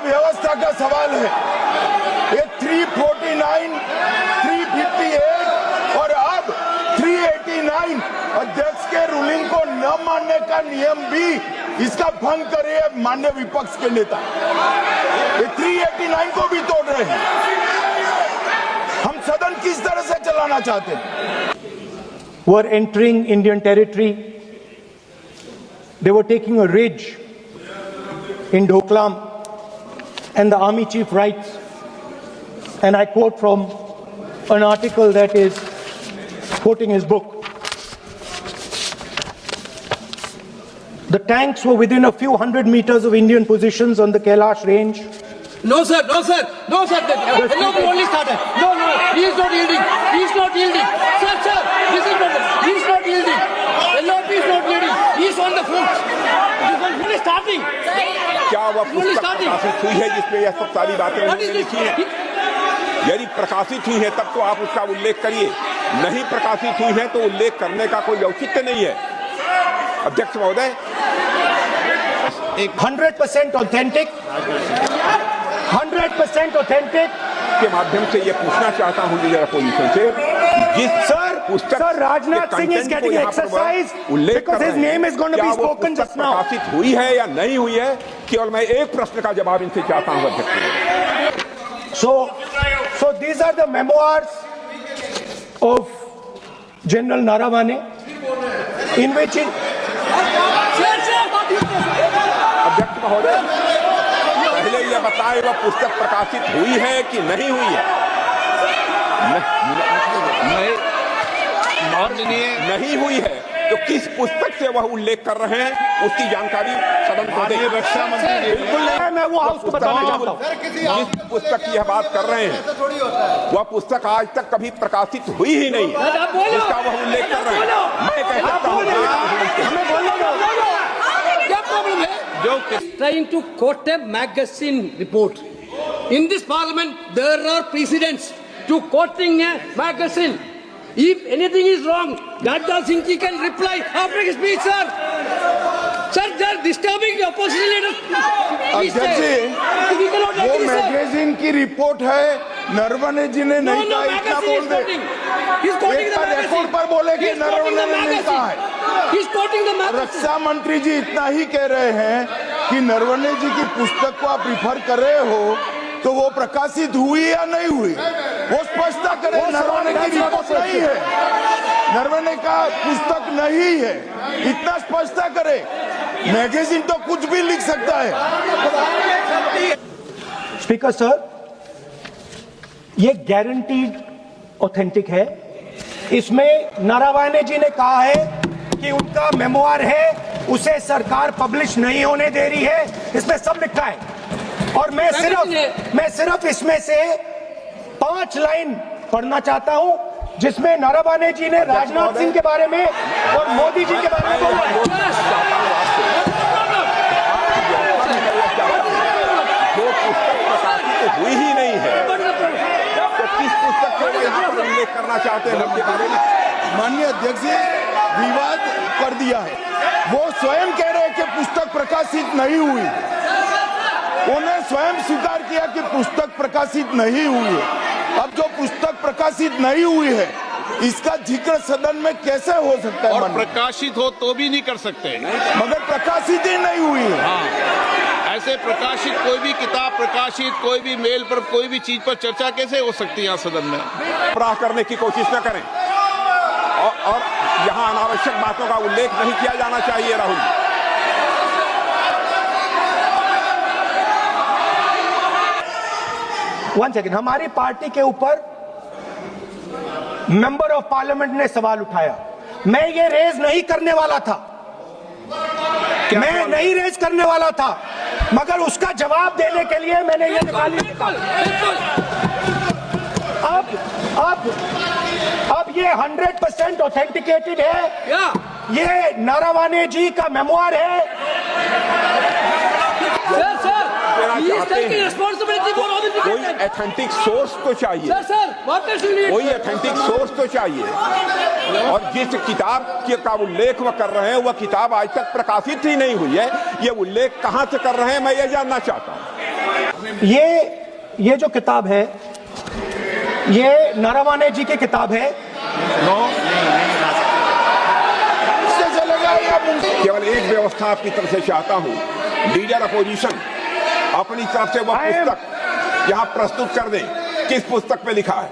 व्यवस्था का सवाल है। ये 349, 358 और अब 389 अध्यक्ष के रूलिंग को न मानने का नियम भी इसका भंग करे माननीय विपक्ष के नेता। ये 389 को भी तोड़ रहे हैं। हम सदन किस तरह से चलाना चाहते हैं? Were entering Indian territory. They were taking a ridge in Doklam, and the army chief writes, and I quote from an article that is quoting his book. The tanks were within a few hundred meters of Indian positions on the Kailash range. No, sir, no, sir, no, sir. LOP only started. No, he is not yielding. He is not yielding. Sir, this is not. He is not yielding. LOP is not yielding. He is on the front. This is only starting. क्या वह पुस्तक प्रकाशित हुई है जिसमें यह सब सारी बातें उन्होंने लिखी हैं? यदि प्रकाशित हुई है तब तो आप उसका उल्लेख करिए। नहीं प्रकाशित हुई है तो उल्लेख करने का कोई औचित्य नहीं है। अध्यक्ष महोदय, 100% authentic, 100% authentic के माध्यम से ये पूछना चाहता हूं लीडर अपोजिशन से, जिस Sir, Rajnath Singh is getting exercise because his name is going to be spoken just now. प्रकाशित हुई है या नहीं हुई है, केवल मैं एक प्रश्न का जवाब इनसे चाहता हूं अध्यक्ष। So these are the memoirs of General Naravane, in which अध्यक्ष महोदय, पहले यह बताएं वह पुस्तक प्रकाशित हुई है कि नहीं हुई है? नहीं हुई है तो किस पुस्तक से वह उल्लेख कर रहे हैं उसकी जानकारी सदन को दें। रक्षा मंत्री बिल्कुल नहीं, मैं वो हाउस को बताना चाहता हूं। जिस पुस्तक की यह बात कर रहे हैं वह पुस्तक आज तक कभी प्रकाशित हुई ही नहीं जिसका वह उल्लेख कर रहे हैं। मैं कह सकता हूं क्या प्रॉब्लम है? Trying to quote a magazine report. In this parliament, there are precedents to quoting a magazine. If anything is wrong, Gadda Singh ji can reply after his speech, sir. Sir, they are disturbing the opposition leaders. अध्यक्ष जी, वो magazine की report है, नरवणे जी ने नहीं कहा, इतना बोल दे। Record पर बोले कि नरवणे ने नहीं कहा है। रक्षा मंत्री जी इतना ही कह रहे हैं कि नरवणे जी की पुस्तक को आप रिफर कर रहे हो तो वो प्रकाशित हुई या नहीं हुई, वो स्पष्टता करे। नरवणे की रिपोर्ट नहीं है, नरवणे का पुस्तक नहीं है, इतना स्पष्टता करे। मैगजीन तो कुछ भी लिख सकता है। स्पीकर सर, ये गारंटीड ऑथेंटिक है। इसमें नारावाने जी ने कहा है कि उनका मेमोआर है, उसे सरकार पब्लिश नहीं होने दे रही है, इसमें सब लिखा है। और मैं सिर्फ इसमें से 5 लाइन पढ़ना चाहता हूं जिसमें नारावाने जी ने राजनाथ सिंह के बारे में और मोदी जी के बारे में बोला है। जो पुस्तक प्रकाशित हुई ही नहीं है तो किस पुस्तक को यहाँ पर उल्लेख करना चाहते हैं उनके बारे में? माननीय अध्यक्ष जी, विवाद कर दिया है। वो स्वयं कह रहे हैं कि पुस्तक प्रकाशित नहीं हुई, उन्हें स्वयं स्वीकार किया कि पुस्तक प्रकाशित नहीं हुई है। अब जो पुस्तक प्रकाशित नहीं हुई है इसका जिक्र सदन में कैसे हो सकता है? और प्रकाशित हो तो भी नहीं कर सकते, मगर प्रकाशित ही नहीं हुई है। हाँ, ऐसे प्रकाशित कोई भी किताब प्रकाशित, कोई भी मेल पर, कोई भी चीज पर चर्चा कैसे हो सकती है यहाँ सदन में? गुमराह करने की कोशिश न करें और यहाँ अनावश्यक बातों का उल्लेख नहीं किया जाना चाहिए। राहुल, वन सेकेंड, हमारी पार्टी के ऊपर मेंबर ऑफ पार्लियामेंट ने सवाल उठाया। मैं ये रेज नहीं करने वाला था, मैं नहीं रेज करने वाला था, मगर उसका जवाब देने के लिए मैंने ये निकाली। अब ये 100% ऑथेंटिकेटेड है। ये नारावाने जी का मेमोआर है। कोई ऑथेंटिक सोर्स तो चाहिए, कोई ऑथेंटिक सोर्स तो चाहिए। और जिस किताब का उल्लेख वह कर रहे हैं वह किताब आज तक प्रकाशित ही नहीं हुई है। ये उल्लेख कहां से कर रहे हैं मैं ये जानना चाहता हूं। ये जो किताब है, ये नरवणे जी की किताब है। केवल एक व्यवस्था आपकी तरफ से चाहता हूं, लीडर अपोजिशन अपनी तरफ से वह पुस्तक यहां प्रस्तुत कर दें। किस पुस्तक पे लिखा है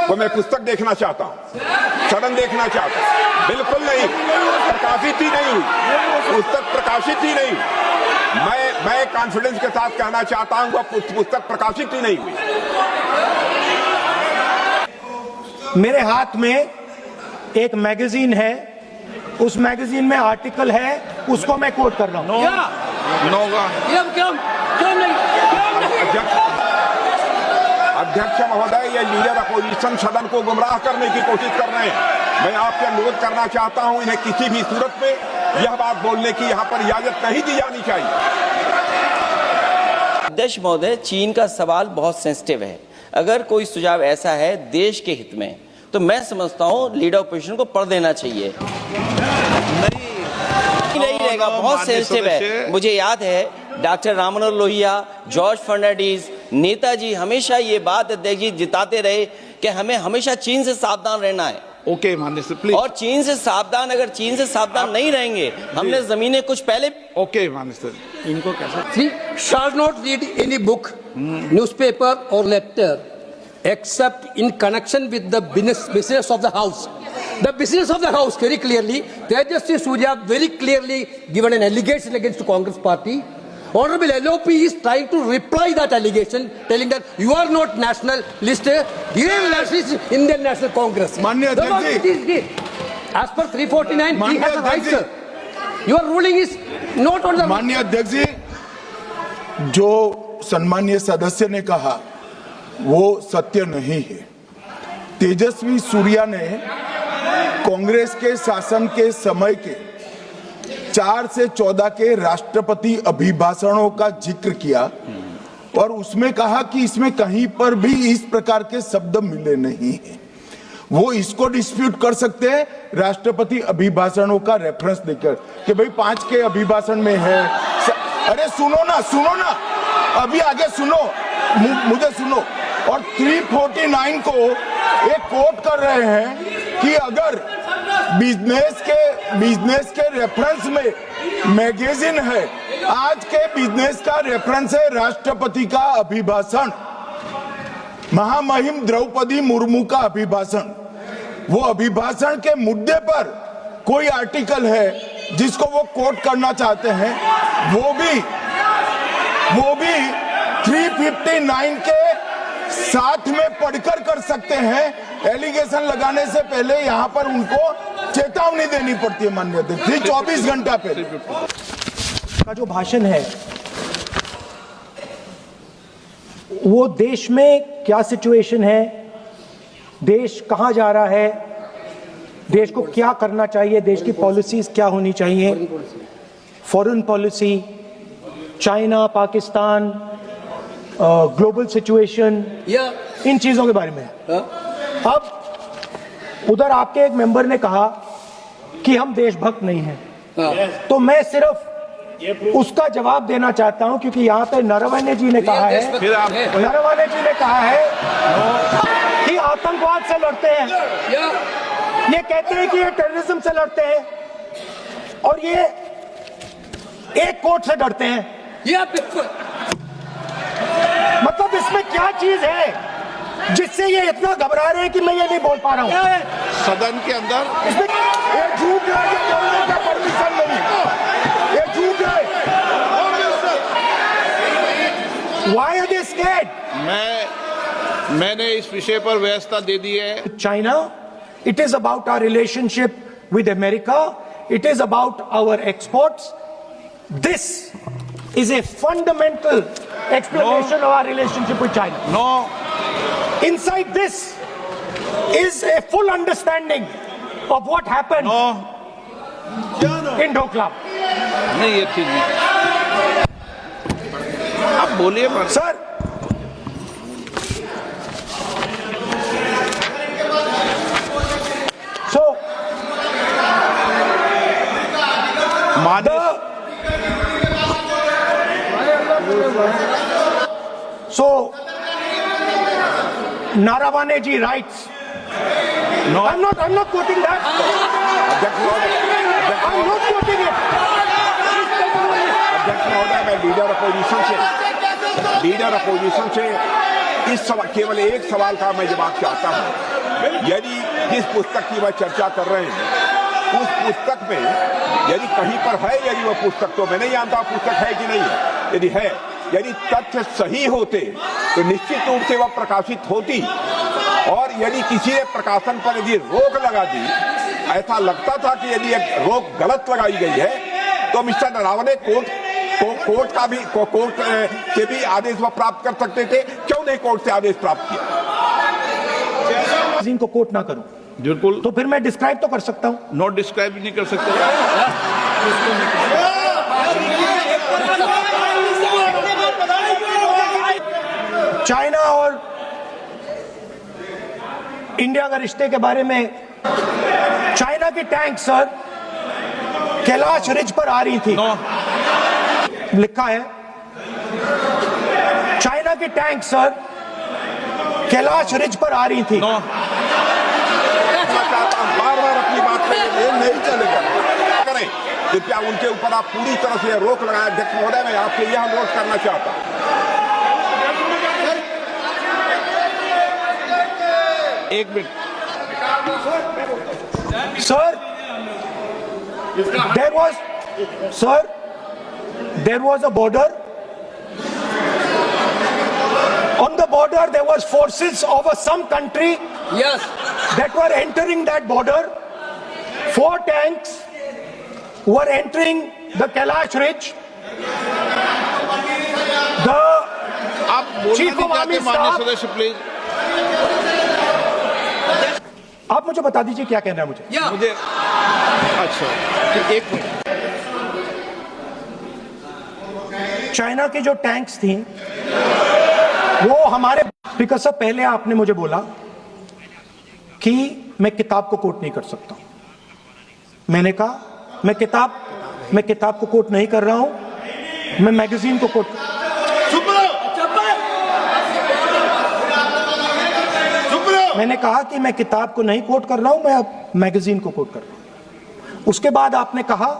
वो मैं पुस्तक देखना चाहता हूं, सदन देखना चाहता हूं। बिल्कुल नहीं, प्रकाशित ही नहीं हुई पुस्तक, प्रकाशित ही नहीं। मैं कॉन्फिडेंस के साथ कहना चाहता हूं वह पुस्तक प्रकाशित ही नहीं हुई। मेरे हाथ में एक मैगजीन है, उस मैगजीन में आर्टिकल है, उसको मैं कोट कर रहा हूं। अध्यक्ष महोदय, ये लीडर अपोजिशन सदन को गुमराह करने की कोशिश कर रहे हैं। मैं आपसे अनुरोध करना चाहता हूं, इन्हें किसी भी सूरत में यह बात बोलने की यहां पर इजाजत नहीं दी जानी चाहिए। अध्यक्ष महोदय, चीन का सवाल बहुत सेंसिटिव है। अगर कोई सुझाव ऐसा है देश के हित में, तो मैं समझता हूं लीडर ऑपोजिशन को पढ़ देना चाहिए। नहीं रहेगा, बहुत सेंसिटिव है। मुझे याद है डॉक्टर राम मनोहर लोहिया, जॉर्ज फर्नांडिस, नेताजी हमेशा ये बात अध्यक्ष जी जिताते रहे कि हमें हमेशा चीन से सावधान रहना है। ओके माननीय सर, प्लीज। और चीन से सावधान, अगर चीन से सावधान नहीं रहेंगे, हमने जमीनें कुछ पहले। ओके माननीय सर, इनको कैसे? See, shall not read any book, newspaper or letter except in connection with the business of the house. The business of the house, very clearly, Tejasvi Surya very clearly given an allegation against the Congress party. Honorable LOP is trying to reply that allegation, telling that you are not nationalist, here is Indian National Congress. माननीय अध्यक्ष जी, as per 349, he has a right, sir. Your ruling is not on the. माननीय अध्यक्ष जी, जो सम्मानीय सदस्य ने कहा वो सत्य नहीं है। तेजस्वी सूर्या ने कांग्रेस के शासन के समय के 4 से 14 के राष्ट्रपति अभिभाषणों का जिक्र किया और उसमें कहा कि इसमें कहीं पर भी इस प्रकार के शब्द मिले नहीं हैं। वो इसको डिस्प्यूट कर सकते हैं राष्ट्रपति अभिभाषणों का रेफरेंस देकर कि भाई 5 के अभिभाषण में है। अरे सुनो ना, अभी आगे सुनो, मुझे सुनो। और 349 को एक कोट कर रहे हैं कि अगर बिजनेस के रेफरेंस में मैगजीन है, आज के बिजनेस का रेफरेंस है राष्ट्रपति का अभिभाषण, महामहिम द्रौपदी मुर्मू का अभिभाषण। वो अभिभाषण के मुद्दे पर कोई आर्टिकल है जिसको वो कोट करना चाहते हैं, वो भी 359 के साथ में पढ़कर कर सकते हैं। एलिगेशन लगाने से पहले यहाँ पर उनको चेतावनी देनी पड़ती है माननीय अध्यक्ष, 24 घंटा पहले का जो भाषण है वो देश में क्या सिचुएशन है, देश कहां जा रहा है, देश को क्या करना चाहिए, देश की पॉलिसीज क्या होनी चाहिए, foreign policy, China, Pakistan, global situation, इन चीजों के बारे में। अब उधर आपके एक मेंबर ने कहा कि हम देशभक्त नहीं हैं, तो मैं सिर्फ उसका जवाब देना चाहता हूं क्योंकि यहाँ पे नरवणे जी ने कहा है, नरवणे जी ने कहा है कि आतंकवाद से लड़ते हैं, ये कहते हैं कि ये टेररिज्म से लड़ते हैं और ये एक कोर्ट से डरते हैं। मतलब इसमें क्या चीज है जिससे ये इतना घबरा रहे हैं कि मैं ये नहीं बोल पा रहा हूं। सदन के अंदर इसमें ये झूठ है, ये बोलने का परमिशन नहीं, ये झूठ है। Why are they scared? मैंने इस विषय पर व्यवस्था दे दी है। China, it is about our relationship with America, it is about our exports. This is a fundamental explanation of our relationship with China. No. Inside this is a full understanding of what happened in Doklam. नहीं, ये चीज नहीं। आप बोलिए sir, so माननीय So, Naravane ji writes. No. I'm not quoting that. अध्यक्ष महोदय, I'm not quoting it. अध्यक्ष महोदय, मैं लीडर अपोजिशन से इस सवाल, केवल एक सवाल का मैं जवाब चाहता हूं। यदि जिस पुस्तक की वह चर्चा कर रहे हैं उस पुस्तक में यदि कहीं पर है, यदि वह पुस्तक, तो मैं नहीं जानता पुस्तक है कि नहीं है, यदि है, यदि तथ्य सही होते तो निश्चित रूप से वह प्रकाशित होती, और यदि किसी ने प्रकाशन पर यदि रोक लगा दी, ऐसा लगता था कि यदि एक रोक गलत लगाई गई है, तो मिस्टर नरावने कोर्ट से भी आदेश वह प्राप्त कर सकते थे। क्यों नहीं कोर्ट से आदेश प्राप्त किया? इनको कोट ना करूं बिल्कुल, तो फिर मैं डिस्क्राइब तो कर सकता हूं। नोट डिस्क्राइब नहीं कर सकते। चाइना और इंडिया के रिश्ते के बारे में, चाइना की टैंक सर कैलाश रिज पर आ रही थी। लिखा है चाइना की टैंक सर कैलाश रिज पर आ रही थी। बार-बार अपनी बात पे ये नहीं चलेगा। करें कृपया उनके ऊपर आप पूरी तरह से रोक लगाएं। अध्यक्ष महोदय, मैं आपसे यह अनुरोध करना चाहता हूं। एक minute Sir, there was a border. On the border, there was forces of some country Yes. that were entering that border. 4 tanks were entering the Kailash Ridge. The आप बोलना Chief नहीं of Army चाहते माननीय Staff- सदस्य, please. आप मुझे बता दीजिए क्या कहना है मुझे। Yeah. मुझे अच्छा, एक मिनट। चाइना की जो टैंक्स थी वो हमारे स्पीकर साहब, पहले आपने मुझे बोला कि मैं किताब को कोट नहीं कर सकता। मैंने कहा मैं किताब को कोट नहीं कर रहा हूं, मैं मैगजीन को कोट। मैंने कहा कि मैं किताब को नहीं कोट कर रहा हूं, मैं अब मैगजीन को कोट कर रहा हूं। उसके बाद आपने कहा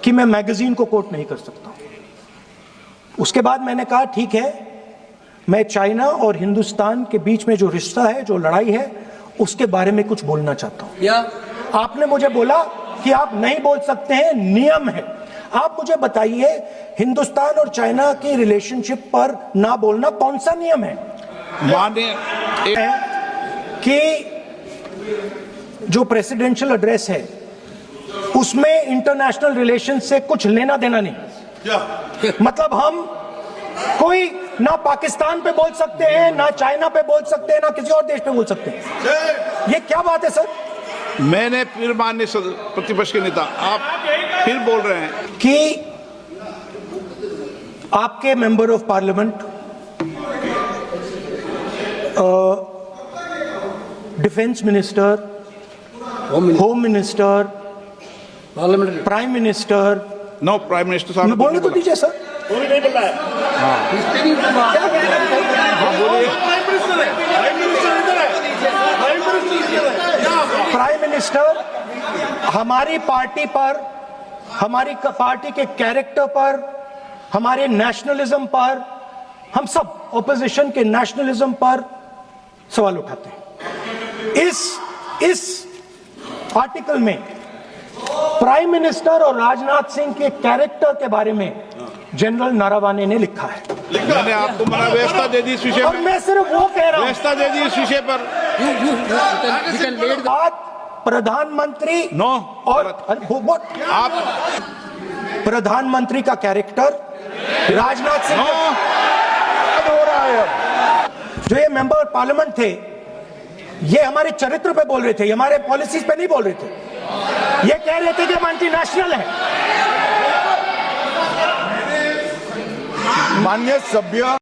कि मैं मैगजीन को कोट नहीं कर सकता। उसके बाद मैंने कहा ठीक है, मैं चाइना और हिंदुस्तान के बीच में जो रिश्ता है, जो लड़ाई है, उसके बारे में कुछ बोलना चाहता हूं। Yeah. आपने मुझे बोला कि आप नहीं बोल सकते हैं, नियम है। आप मुझे बताइए, हिंदुस्तान और चाइना की रिलेशनशिप पर ना बोलना कौन सा नियम है? माननीय कि जो प्रेसिडेंशियल एड्रेस है उसमें इंटरनेशनल रिलेशन से कुछ लेना देना नहीं। मतलब हम कोई ना पाकिस्तान पे बोल सकते हैं, ना चाइना पे बोल सकते हैं, ना किसी और देश पे बोल सकते हैं। ये क्या बात है सर? मैंने फिर माननीय प्रतिपक्ष के नेता, आप फिर बोल रहे हैं कि आपके member of parliament, defence minister, home minister, Parliamentary. Prime minister, no prime minister साहब, बोलने तो दीजिए sir. He's speaking to prime minister हमारी पार्टी पर, हमारी पार्टी के कैरेक्टर पर, हमारे नेशनलिज्म पर, हम सब ऑपोजिशन के नेशनलिज्म पर सवाल उठाते हैं। इस आर्टिकल में प्राइम मिनिस्टर और राजनाथ सिंह के कैरेक्टर के बारे में जनरल नारावाने ने लिखा है। मैंने आपको मना व्यवस्था दे दी इस विषय और पर, मैं सिर्फ वो कह रहा हूं, व्यवस्था दे दी इस विषय पर। you can lead the बात प्रधानमंत्री नो और आप प्रधानमंत्री का कैरेक्टर राजनाथ सिंह नो हो रहा है। अब जो ये मेंबर पार्लियामेंट थे, ये हमारे चरित्र पे बोल रहे थे, ये हमारे पॉलिसीज पे नहीं बोल रहे थे। ये कह रहे थे कि हम एंटी नेशनल है। माननीय सभ्य